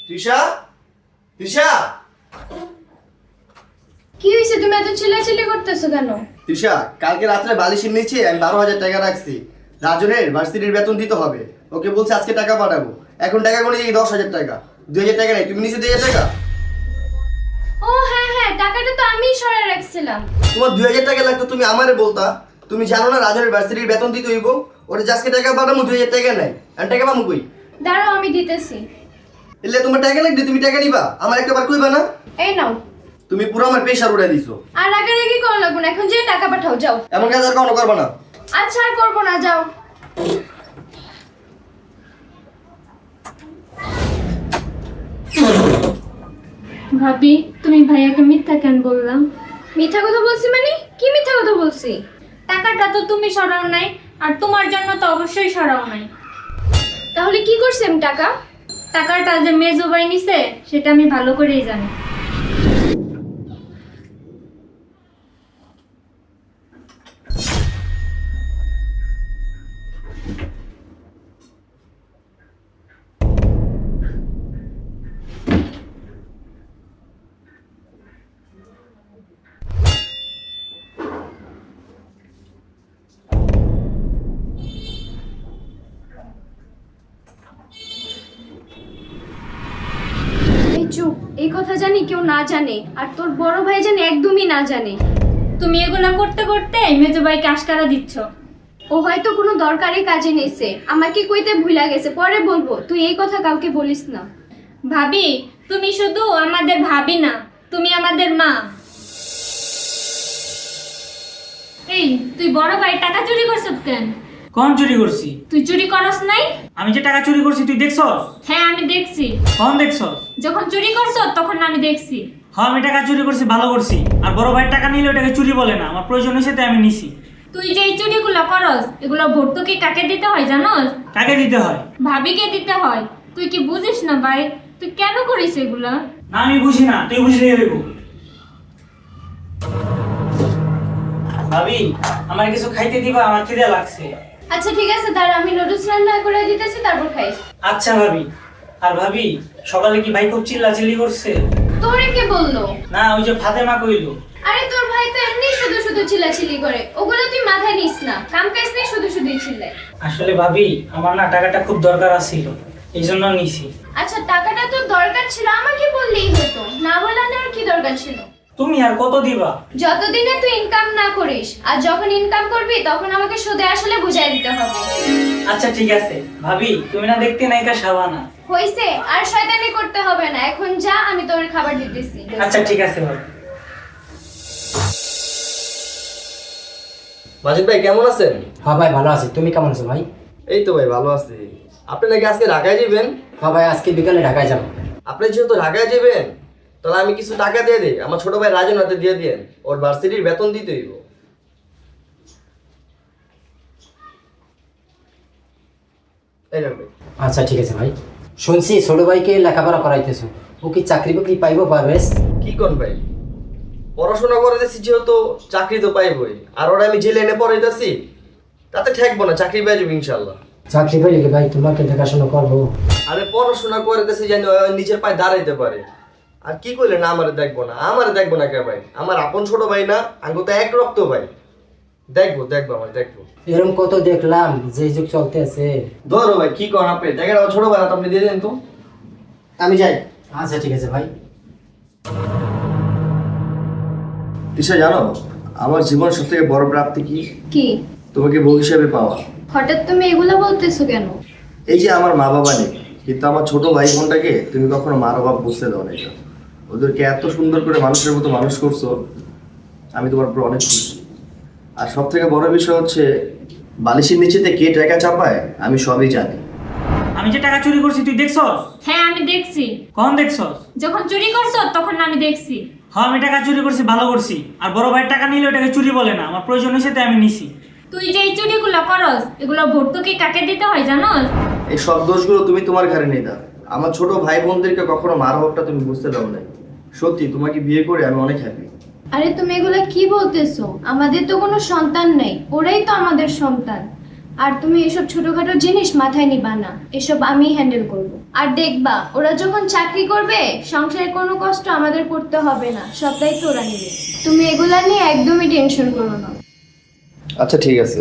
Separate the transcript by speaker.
Speaker 1: তৃষা, তৃষা,
Speaker 2: কি হয়েছে? তুমি এত চিল্লাচিল্লি করতেছো কেন?
Speaker 1: তৃষা, কালকে রাত্রে বালিশের নিচে আমি 12,000 টাকা রাখছি। রাজনের ভার্সিটির বেতন দিতে হবে। ওকে বলছে আজকে টাকা পাঠাবো। এখন টাকা করে দিই 10,000 টাকা। 2,000 টাকা নেই, তুমি নিচে 2,000 টাকা।
Speaker 2: ও হ্যাঁ হ্যাঁ, টাকাটা তো আমিই সরায় রাখছিলাম।
Speaker 1: তোমার 2,000 টাকা লাগতো, তুমি আমারে বলতা। তুমি জানো না রাজনের ভার্সিটির বেতন দিতে হইব। ওটা যে আজকে টাকা পাঠাবো, 2,000 টাকা নাই। আর টাকা পাবো কই?
Speaker 2: দাঁড়াও, আমি দিতেছি।
Speaker 1: এলে তোমার টাকা লাগবে, তুমি টাকা নিবা, আমার একবার কইবা না?
Speaker 2: এই নাও।
Speaker 1: তুমি পুরো আমার প্রেশার উড়াই দিছো।
Speaker 2: আর রাগারাগি করা লাগবে না, এখন যে টাকা পাঠাও, যাও।
Speaker 1: এমন কাজ আর কখনো করবা না।
Speaker 2: আচ্ছা, আর করবো না, যাও।
Speaker 3: ভাবি, তুমি ভাইয়াকে মিথ্যা কেন বললাম?
Speaker 2: মিথ্যা কথা বলছি মানে? কি মিথ্যা কথা বলছি?
Speaker 3: টাকাটা তো তুমি সরাও নাই, আর তোমার জন্য তো অবশ্যই সরাও নাই।
Speaker 2: তাহলে কি করছি আমি টাকা?
Speaker 3: টাকাটা যে মেজো ভাই নিছে সেটা আমি ভালো করেই জানি।
Speaker 2: এই চুপ, এই কথা জানি কেউ না জানে, আর তোর বড় ভাই জানে একদমই না জানে।
Speaker 3: তুমি এগুলা করতে করতে মেজো ভাইকে আশকারা দিচ্ছ।
Speaker 2: ও হয়তো কোনো দরকারি কাজে নিছে, আমাকে কইতে ভুলা গেছে, পরে বলবো। তুই এই কথা কাউকে বলিস না।
Speaker 3: ভাবি, তুমি শুধু আমাদের ভাবি না, তুমি আমাদের মা। এই, তুই বড় ভাই টাকা চুরি করছিস কেন?
Speaker 4: কোন চুরি করছি?
Speaker 3: তুই চুরি করস নাই?
Speaker 4: আমি যে টাকা চুরি করছি তুই দেখছস?
Speaker 3: হ্যাঁ, আমি দেখছি।
Speaker 4: কোন দেখছস?
Speaker 3: যখন চুরি করছো তখন আমি দেখছি।
Speaker 4: হ্যাঁ, আমি টাকা চুরি করছি, ভালো করছি। আর বড় ভাই টাকা নিলে ওটাকে চুরি বলে না, আমার প্রয়োজন হয়েছে তাই আমি নিছি।
Speaker 3: তুই যে এই চুরিগুলো করস, এগুলো ভর্তুকি কাকে দিতে হয় জানোস?
Speaker 4: কাকে দিতে হয়?
Speaker 3: ভাবিকে দিতে হয়। তুই কি বুঝিস না ভাই? তুই কেন করিস এগুলা?
Speaker 4: না, আমি বুঝি না, তুই বুঝলেই হইব। ভাবি, আমার কিছু খাইতে দিবা, আমার খিদে লাগছে।
Speaker 2: আচ্ছা ঠিক আছে, তার আমি নুডলস রান্না করে দিতেছি, তারপর খাইস।
Speaker 4: আচ্ছা ভাবি। আর ভাবি, সকালে কি ভাই খুব চিল্লাচিল্লি করছে?
Speaker 2: তোরে কে বললো?
Speaker 4: না, ওই যে ফাতেমা কইলো।
Speaker 2: আরে তোর ভাই তো এমনি শুধু শুধু চিল্লাচিল্লি করে, ওগুলো তুই মাথায় নিস না। কাম কাজ নেই, শুধু শুধুই চিল্লায়।
Speaker 4: আসলে ভাবি, আমার না টাকাটা খুব দরকার ছিল, এই জন্য নিছি।
Speaker 2: আচ্ছা, টাকাটা তোর দরকার ছিল, আমাকে বললেই হতো, না বলানোর কি দরকার ছিল?
Speaker 4: তুমি আর কত দিবা?
Speaker 2: যতদিনে তুই ইনকাম না করিস, আর যখন ইনকাম করবি তখন আমাকে সুদে আসলে বুঝাই দিতে হবে।
Speaker 4: আচ্ছা ঠিক আছে ভাবি, তুমি না দেখতে নায়িকা শাবানা।
Speaker 2: হইছে, আর শয়তানি করতে হবে না, এখন যা, আমি তোর খাবার দিতেছি।
Speaker 4: আচ্ছা ঠিক আছে ভাবি।
Speaker 1: মাজিদ ভাই কেমন আছেন?
Speaker 5: হ্যাঁ ভাই, ভালো আছি। তুমি কেমন আছো ভাই?
Speaker 1: এই তো ভাই ভালো আছি। আপনি নাকি আজকে ঢাকায় যাবেন?
Speaker 5: হ্যাঁ ভাই, আজকে বিকালে ঢাকায় যাবো।
Speaker 1: আপনি যেহেতু ঢাকায় যাবেন, তাহলে আমি কিছু টাকা দিয়ে দিই। আমার ছোট ভাই রাজন হাতে দিয়ে দিয়েন, ওর ভার্সিটির বেতন দিতে হইব। এই নেন ভাই।
Speaker 5: আচ্ছা ঠিক আছে ভাই। শুনছি ছোট ভাইকে লেখাপড়া করাইতেছো, ও কি চাকরি বাকরি পাইবো পারবেশ?
Speaker 1: কি কোন ভাই, পড়াশোনা করে দিচ্ছি যেহেতু চাকরি তো পাইবই। আর ওরা আমি যে লাইনে পড়াইতেছি তাতে ঠেকবো না, চাকরি পেয়ে যাবো ইনশাল্লাহ।
Speaker 5: চাকরি পাইলে কি ভাই তোমাকে দেখাশোনা করবো?
Speaker 1: আরে পড়াশোনা করে দিচ্ছি যেন ও নিজের পায়ে দাঁড়াইতে পারে। আর কি করলে না আমারে দেখবো না? আমারে দেখবো না কে ভাই? আমার আপন ছোট ভাই না, আঙ্গু তো এক রক্ত ভাই। দেখবো দেখবো আমার দেখবো।
Speaker 5: এরকম কত দেখলাম, যে যুগ চলতে আছে।
Speaker 1: ধরো ভাই, কি করেন আপনি? দেখেন আমার ছোট ভাই, আপনি দিয়ে দেন তো, আমি যাই।
Speaker 5: আচ্ছা ঠিক আছে ভাই।
Speaker 1: তৃষা, জানো আমার জীবনের সব থেকে বড় প্রাপ্তি কি?
Speaker 2: কি?
Speaker 1: তোমাকে বউ হিসেবে পাওয়া।
Speaker 2: হঠাৎ তুমি এগুলা বলতেছো কেন?
Speaker 1: এই যে আমার মা বাবা নেই, কিন্তু আমার ছোট ভাই বোনটাকে তুমি কখনো মার অভাব বুঝতে দাও না। এটা ওদেরকে এত সুন্দর করে মানুষের মতো মানুষ করছো, আমি তোমার উপর অনেক খুশি। আর সব থেকে বড় বিষয় হচ্ছে, বালিশের নিচেতে কে টাকা চাপায় আমি সবই জানি।
Speaker 4: আমি যে টাকা চুরি করছি তুই দেখছস?
Speaker 3: হ্যাঁ, আমি দেখছি।
Speaker 4: কোন দেখছস?
Speaker 3: যখন চুরি করছো তখন আমি দেখছি।
Speaker 4: হ্যাঁ, আমি টাকা চুরি করছি, ভালো করছি। আর বড় ভাই টাকা নিলে ওটাকে চুরি বলে না, আমার প্রয়োজন হয়েছে তাই আমি নিছি।
Speaker 3: তুই যে এই চুরিগুলো করস, এগুলো ভর্তুকি কাকে দিতে হয় জানোস?
Speaker 1: এই সব দোষগুলো তুমি তোমার ঘাড়ে নিয়ে দাও। আমার ছোট ভাই বোনদেরকে কখনো মার অভাবটা তুমি বুঝতে দাও নাই। সত্যি তোমাকে বিয়ে করে আমি অনেক হ্যাপি।
Speaker 2: আরে তুমি এগুলা কি বলতেছো? আমাদের তো কোনো সন্তান নেই, ওরাই তো আমাদের সন্তান। আর তুমি এসব ছোটখাটো জিনিস মাথায় নিবা না, এসব আমি হ্যান্ডেল করব। আর দেখবা ওরা যখন চাকরি করবে সংসারে কোনো কষ্ট আমাদের করতে হবে না, সব দায়িত্ব ওরা নেবে। তুমি এগুলা নিয়ে একদমই টেনশন করো না।
Speaker 1: আচ্ছা ঠিক আছে,